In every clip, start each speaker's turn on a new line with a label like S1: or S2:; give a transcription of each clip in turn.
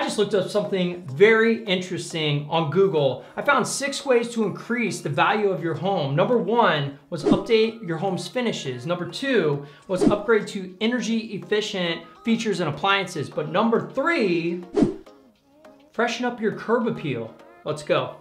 S1: just looked up something very interesting on Google. I found 6 ways to increase the value of your home. Number 1 was update your home's finishes. Number 2 was upgrade to energy efficient features and appliances. But number 3, freshen up your curb appeal. Let's go.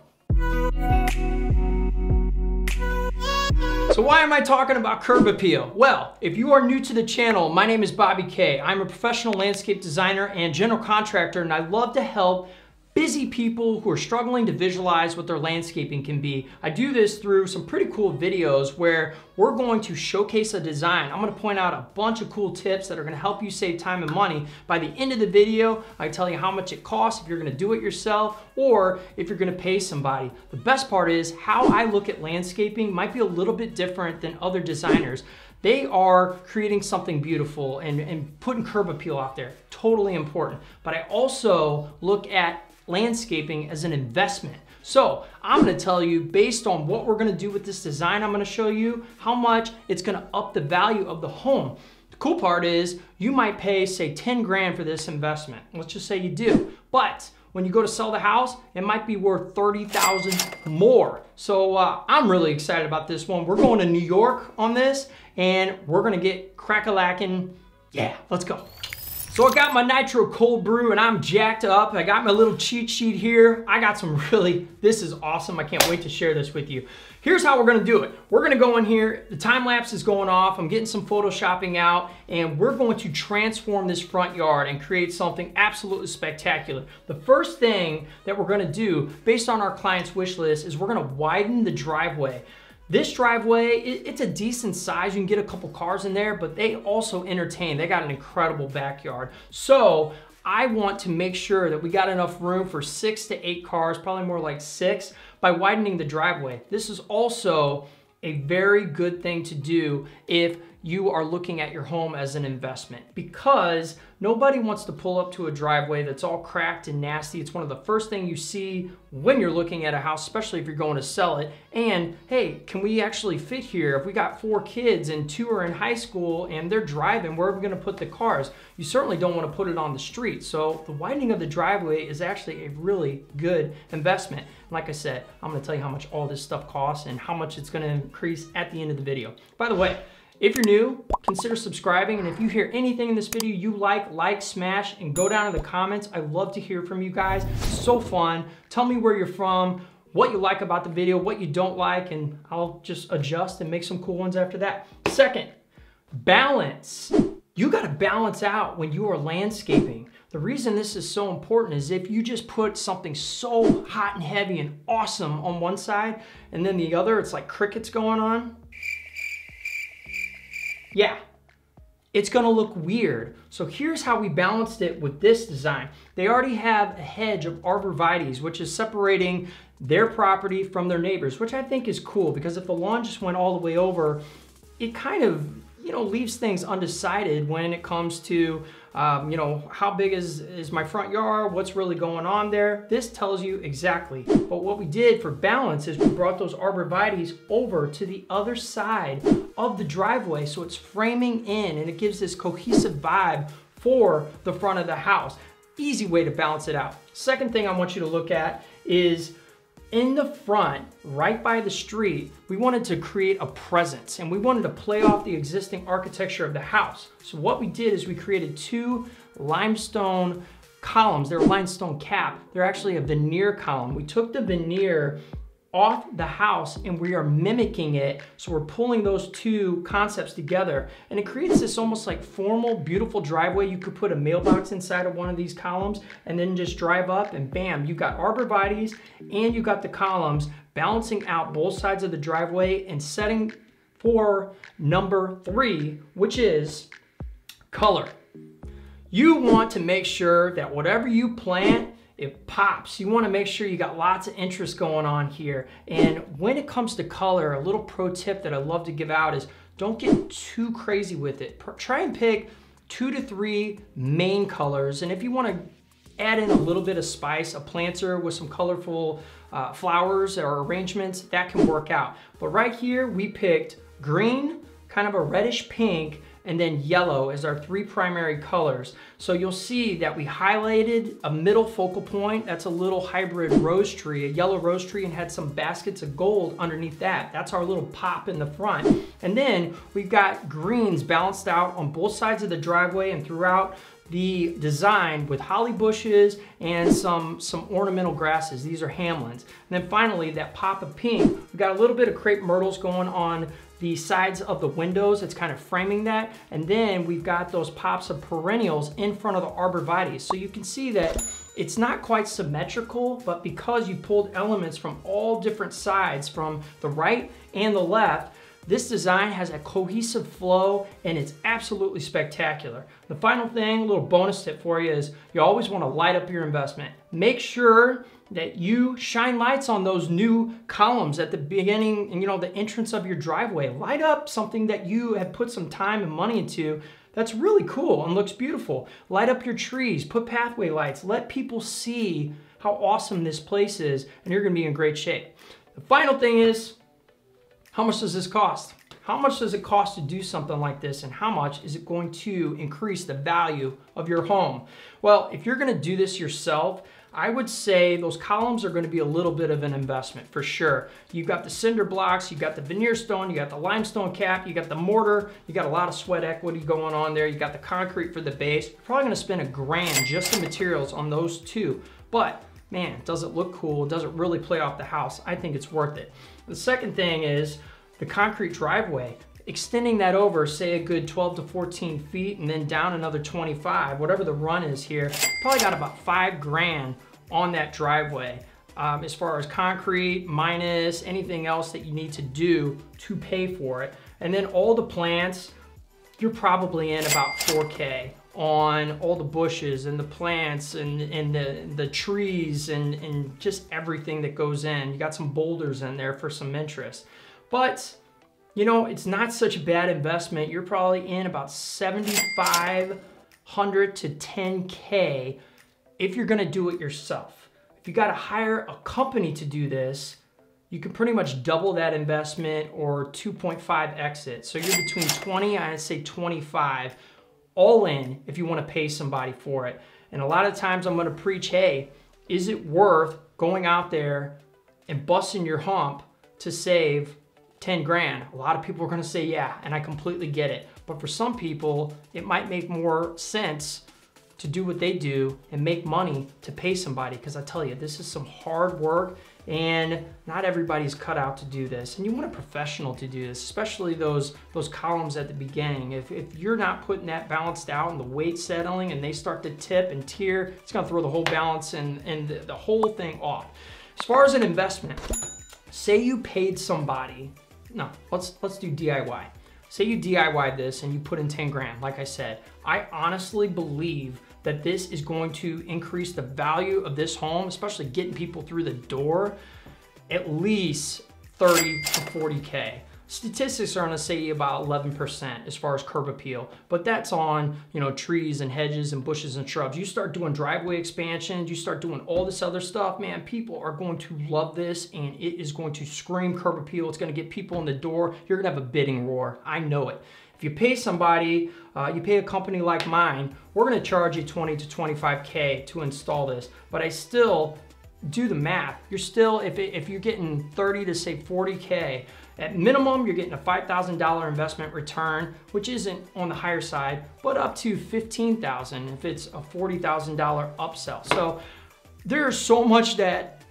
S1: So why am I talking about curb appeal? Well, if you are new to the channel, my name is Bobby K. I'm a professional landscape designer and general contractor, and I love to help busy people who are struggling to visualize what their landscaping can be. I do this through some pretty cool videos where we're going to showcase a design. I'm gonna point out a bunch of cool tips that are gonna help you save time and money. By the end of the video, I tell you how much it costs if you're gonna do it yourself or if you're gonna pay somebody. The best part is how I look at landscaping might be a little bit different than other designers. They are creating something beautiful and putting curb appeal out there. Totally important. But I also look at landscaping as an investment. So I'm gonna tell you, based on what we're gonna do with this design, I'm gonna show you how much it's gonna up the value of the home. The cool part is you might pay, say, 10 grand for this investment. Let's just say you do. But when you go to sell the house, it might be worth 30,000 more. So I'm really excited about this one. We're going to New York on this, and we're gonna get crack-a-lackin'. Yeah, let's go. So I got my nitro cold brew and I'm jacked up. I got my little cheat sheet here. I got some this is awesome. I can't wait to share this with you. Here's how we're gonna do it. We're gonna go in here, the time lapse is going off, I'm getting some photoshopping out, and we're going to transform this front yard and create something absolutely spectacular. The first thing that we're gonna do, based on our client's wish list, is we're gonna widen the driveway. This driveway, it's a decent size. You can get a couple cars in there, but they also entertain. They got an incredible backyard. So I want to make sure that we got enough room for 6 to 8 cars, probably more like 6, by widening the driveway. This is also a very good thing to do if you are looking at your home as an investment, because nobody wants to pull up to a driveway that's all cracked and nasty. It's one of the first things you see when you're looking at a house, especially if you're going to sell it. And hey, can we actually fit here? If we got 4 kids and 2 are in high school and they're driving, where are we gonna put the cars? You certainly don't wanna put it on the street. So the widening of the driveway is actually a really good investment. Like I said, I'm gonna tell you how much all this stuff costs and how much it's gonna increase at the end of the video. By the way, if you're new, consider subscribing, and if you hear anything in this video you like, smash, and go down in the comments. I love to hear from you guys. It's so fun. Tell me where you're from, what you like about the video, what you don't like, and I'll just adjust and make some cool ones after that. Second, balance. You gotta balance out when you are landscaping. The reason this is so important is if you just put something so hot and heavy and awesome on one side, and then the other, it's like crickets going on. Yeah, it's gonna look weird. So here's how we balanced it with this design. They already have a hedge of arborvitaes, which is separating their property from their neighbors, which I think is cool, because if the lawn just went all the way over, it kind of, leaves things undecided when it comes to, how big is my front yard, what's really going on there. This tells you exactly. But what we did for balance is we brought those arborvitaes over to the other side of the driveway, so it's framing in and it gives this cohesive vibe for the front of the house. Easy way to balance it out. Second thing I want you to look at is in the front, right by the street, we wanted to create a presence, and we wanted to play off the existing architecture of the house. So what we did is we created 2 limestone columns. They're limestone cap. They're actually a veneer column. We took the veneer off the house and we are mimicking it. So we're pulling those 2 concepts together, and it creates this almost like formal, beautiful driveway. You could put a mailbox inside of one of these columns and then just drive up, and bam, you got arborvitaes and you got the columns balancing out both sides of the driveway and setting for number 3, which is color. You want to make sure that whatever you plant, it pops. You want to make sure you got lots of interest going on here. And when it comes to color, a little pro tip that I love to give out is don't get too crazy with it. Try and pick 2 to 3 main colors. And if you want to add in a little bit of spice, a planter with some colorful flowers or arrangements, that can work out. But right here, we picked green, kind of a reddish pink, and then yellow as our three primary colors. So you'll see that we highlighted a middle focal point. That's a little hybrid rose tree, a yellow rose tree, and had some baskets of gold underneath that. That's our little pop in the front. And then we've got greens balanced out on both sides of the driveway and throughout the design with holly bushes and some ornamental grasses. These are Hamlins. And then finally, that pop of pink, we've got a little bit of crepe myrtles going on the sides of the windows. It's kind of framing that. And then we've got those pops of perennials in front of the arborvitaes. So you can see that it's not quite symmetrical, but because you pulled elements from all different sides, from the right and the left, this design has a cohesive flow and it's absolutely spectacular. The final thing, a little bonus tip for you, is you always want to light up your investment. Make sure that you shine lights on those new columns at the beginning and the entrance of your driveway. Light up something that you have put some time and money into that's really cool and looks beautiful. Light up your trees, put pathway lights, let people see how awesome this place is, and you're gonna be in great shape. The final thing is, how much does this cost? How much does it cost to do something like this, and how much is it going to increase the value of your home? Well, if you're gonna do this yourself, I would say those columns are gonna be a little bit of an investment for sure. You've got the cinder blocks, you've got the veneer stone, you got the limestone cap, you got the mortar, you got a lot of sweat equity going on there, you got the concrete for the base. You're probably gonna spend $1,000 just in materials on those two. But man, does it look cool? Does it really play off the house? I think it's worth it. The second thing is the concrete driveway. Extending that over, say a good 12 to 14 feet and then down another 25, whatever the run is here, probably got about $5,000 on that driveway. As far as concrete, minus anything else that you need to do to pay for it. And then all the plants, you're probably in about $4K on all the bushes and the plants and the trees and just everything that goes in. You got some boulders in there for some interest. But it's not such a bad investment. You're probably in about $7,500 to $10K if you're gonna do it yourself. If you gotta hire a company to do this, you can pretty much double that investment or 2.5x it. So you're between 20, I'd say 25, all in if you wanna pay somebody for it. And a lot of times I'm gonna preach, hey, is it worth going out there and busting your hump to save $10,000? A lot of people are gonna say yeah, and I completely get it. But for some people, it might make more sense to do what they do and make money to pay somebody, because I tell you, this is some hard work and not everybody's cut out to do this. And you want a professional to do this, especially those columns at the beginning. If you're not putting that balanced out and the weight settling and they start to tip and tear, it's gonna throw the whole balance and the whole thing off. As far as an investment, say you paid somebody, no, let's do DIY. Say you DIY'd this and you put in $10,000, like I said. I honestly believe that this is going to increase the value of this home, especially getting people through the door, at least 30 to 40K. Statistics are gonna say about 11% as far as curb appeal, but that's on trees and hedges and bushes and shrubs. You start doing driveway expansions, you start doing all this other stuff, man, people are going to love this and it is going to scream curb appeal. It's gonna get people in the door. You're gonna have a bidding war, I know it. If you pay somebody, you pay a company like mine, we're gonna charge you 20 to 25K to install this, but I still do the math. You're still, if you're getting 30 to say 40K, at minimum, you're getting a $5,000 investment return, which isn't on the higher side, but up to $15,000 if it's a $40,000 upsell. So there's so much that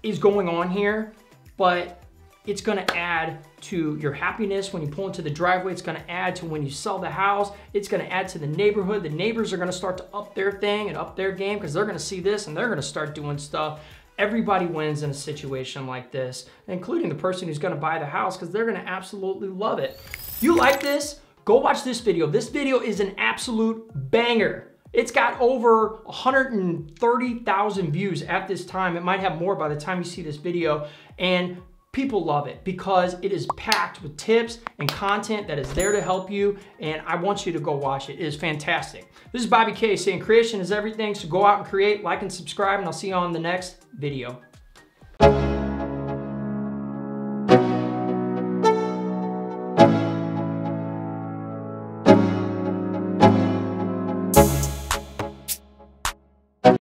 S1: is going on here, but it's gonna add to your happiness when you pull into the driveway. It's gonna add to when you sell the house. It's gonna add to the neighborhood. The neighbors are gonna start to up their thing and up their game because they're gonna see this and they're gonna start doing stuff. Everybody wins in a situation like this, including the person who's gonna buy the house, because they're gonna absolutely love it. You like this? Go watch this video. This video is an absolute banger. It's got over 130,000 views at this time. It might have more by the time you see this video. And people love it because it is packed with tips and content that is there to help you, and I want you to go watch it. It is fantastic. This is Bobby K saying creation is everything, so go out and create, like and subscribe, and I'll see you on the next video.